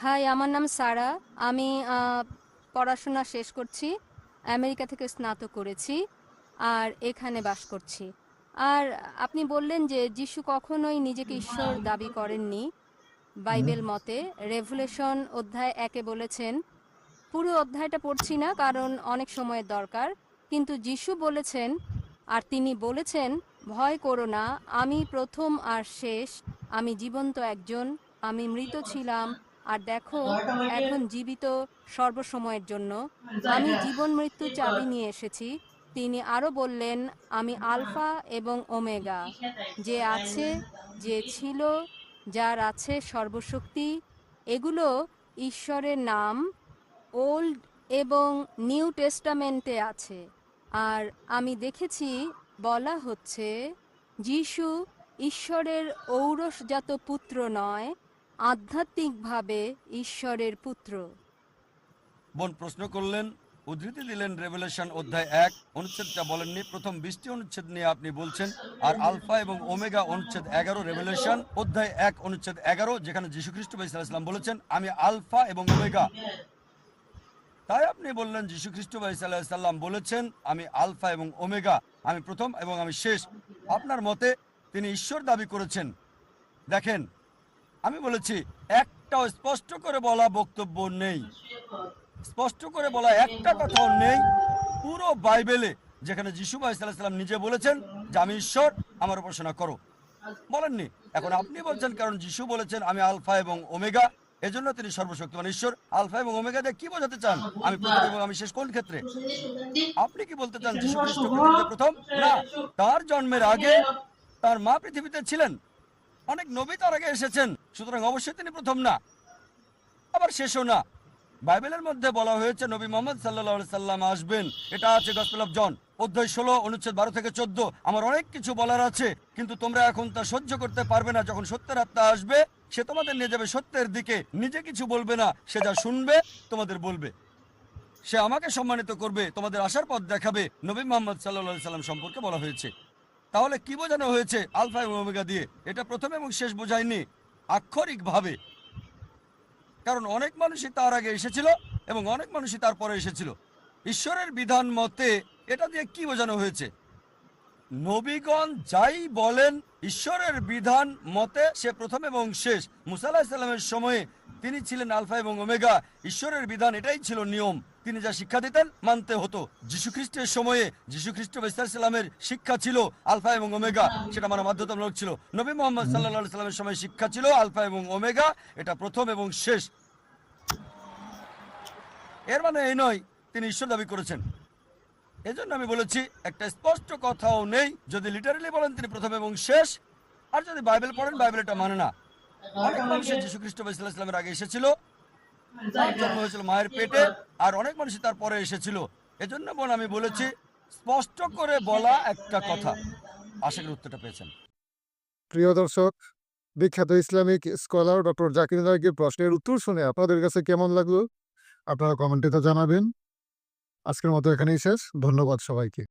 High, আমার নাম সারা। আমি পড়াশোনা শেষ করছি। আমেরিকা থেকে স্নাতক করেছি আর এখানে বাস করছি। আর আপনি বললেন যে যিশু কখনোই নিজেকে ঈশ্বর দাবি করেননি। বাইবেল মতে রেভুলেশন অধ্যায় 1-এ বলেছেন, পুরো অধ্যায়টা পড়ছি না কারণ অনেক সময়ের দরকার, কিন্তু যিশু বলেছেন, আর তিনি বলেছেন, ভয় করো না, আমি প্রথম আর শেষ, আমি জীবন্ত একজন, আমি মৃত ছিলাম আর দেখো এখন জীবিত সর্বসময়ের জন্য, আমি জীবন মৃত্যু চাবি নিয়ে এসেছি। তিনি আরো বললেন, আমি আলফা এবং ওমেগা, যে আছে, যে ছিল, যার আছে সর্বশক্তি। এগুলো ঈশ্বরের নাম, ওল্ড এবং নিউ টেস্টামেন্টে আছে। আর আমি দেখেছি বলা হচ্ছে যিশু ঈশ্বরের ঔরসজাত পুত্র নয়, আধ্যাত্মিকভাবে ঈশ্বরের পুত্র। বোন প্রশ্ন করলেন, উদ্ধৃতি দিলেন রেভেলেশন অধ্যায় 1 অনুচ্ছেদটা বলেননি, প্রথম 20টি অনুচ্ছেদ নিয়ে আপনি বলছেন। আর আলফা এবং ওমেগা অনুচ্ছেদ 11 রেভেলেশন অধ্যায় 1 অনুচ্ছেদ 11, যেখানে যীশু খ্রিস্ট ইসলাম বলেছেন আমি আলফা এবং ওমেগা। তাই আপনি বললেন যীশু খ্রিস্ট সাল্লাম বলেছেন আমি আলফা এবং ওমেগা, আমি প্রথম এবং আমি শেষ। আপনার মতে তিনি ঈশ্বর দাবি করেছেন। দেখেন, আমি বলেছি একটাও স্পষ্ট করে বলা বক্তব্য নেই, স্পষ্ট করে বলা একটা কথাও নেই পুরো বাইবেলে যেখানে যিশু সাল্লাম নিজে বলেছেন যে আমি ঈশ্বর, আমার উপাসনা করো। বলেননি। এখন আপনি বলছেন কারণ যিশু বলেছেন আমি আলফা এবং ওমেগা, এজন্য তিনি সর্বশক্তিমান ঈশ্বর। আলফা এবং ওমেগা দিয়ে কি বোঝাতে চান? আমি প্রথম এবং আমি শেষ কোন ক্ষেত্রে? আপনি কি বলতে চান যিশু খ্রিস্ট পৃথিবীতে প্রথম? না, তার জন্মের আগে তার মা পৃথিবীতে ছিলেন, অনেক নবী তার আগে এসেছেন, সুতরাং অবশ্যই তিনি প্রথম না, আবার শেষও না। বাইবেলের মধ্যে বলা হয়েছে নবী মোহাম্মদ সাল্লাম আসবেন, এটা আছে গসপেল অফ জন অধ্যায় 16 অনুচ্ছেদ 12 থেকে 14। আমার অনেক কিছু বলার আছে, কিন্তু তোমরা এখন তা সহ্য করতে পারবে না। যখন সত্যের আত্মা আসবে, সে তোমাদের নিয়ে যাবে সত্যের দিকে। নিজে কিছু বলবে না, সে যা শুনবে তোমাদের বলবে। সে আমাকে সম্মানিত করবে, তোমাদের আসার পথ দেখাবে। নবী মোহাম্মদ সাল্লাম সম্পর্কে বলা হয়েছে। তাহলে কি বোঝানো হয়েছে আলফা এবং ওমেগা দিয়ে? এটা প্রথম এবং শেষ বোঝায়নি আক্ষরিকভাবে, কারণ অনেক মানুষই তার আগে এসেছিল এবং অনেক মানুষই তারপরে এসেছিল। ঈশ্বরের বিধান মতে এটা দিয়ে কি বোঝানো হয়েছে? নবীগণ যাই বলেন ঈশ্বরের বিধান মতে সে প্রথম এবং শেষ। মুসা আলাইহিস সালামের সময়ে তিনি ছিলেন আলফা এবং ওমেগা। ঈশ্বরের বিধান এটাই ছিল নিয়ম, তিনি যা শিক্ষা দিতেন মানতে হতো। যীশু খ্রিস্টের সময়ে যীশু খ্রিস্ট সাল্লামের শিক্ষা ছিল আলফা এবং ওমেগা, সেটা মানা বাধ্যতামূলক ছিল। নবী মোহাম্মদ সাল্লাল্লাহু সাল্লামের সময় শিক্ষা ছিল আলফা এবং ওমেগা, এটা প্রথম এবং শেষ। এর মানে এই নয় তিনি ঈশ্বর দাবি করেছেন। এজন্য আমি বলেছি একটা স্পষ্ট কথাও নেই। যদি লিটারালি বলেন তিনি প্রথম এবং শেষ, আর যদি বাইবেল পড়েন বাইবেল এটা মানে না। অনেক মানুষের যীশু খ্রিস্ট ইসলামের আগে এসেছিল, তার জন্ম হয়েছিল মায়ের পেটে, আর অনেক মানুষই তারপরে এসেছিল। এজন্য বোন আমি বলেছি স্পষ্ট করে বলা একটা কথা। আশা করি উত্তরটা পেয়েছেন। প্রিয় দর্শক, বিখ্যাত ইসলামিক স্কলার ডক্টর জাকির নায়েকের প্রশ্নের উত্তর শুনে আপনাদের কাছে কেমন লাগলো আপনারা কমেন্টে তা জানাবেন। আজকের মতো এখানেই শেষ। ধন্যবাদ সবাইকে।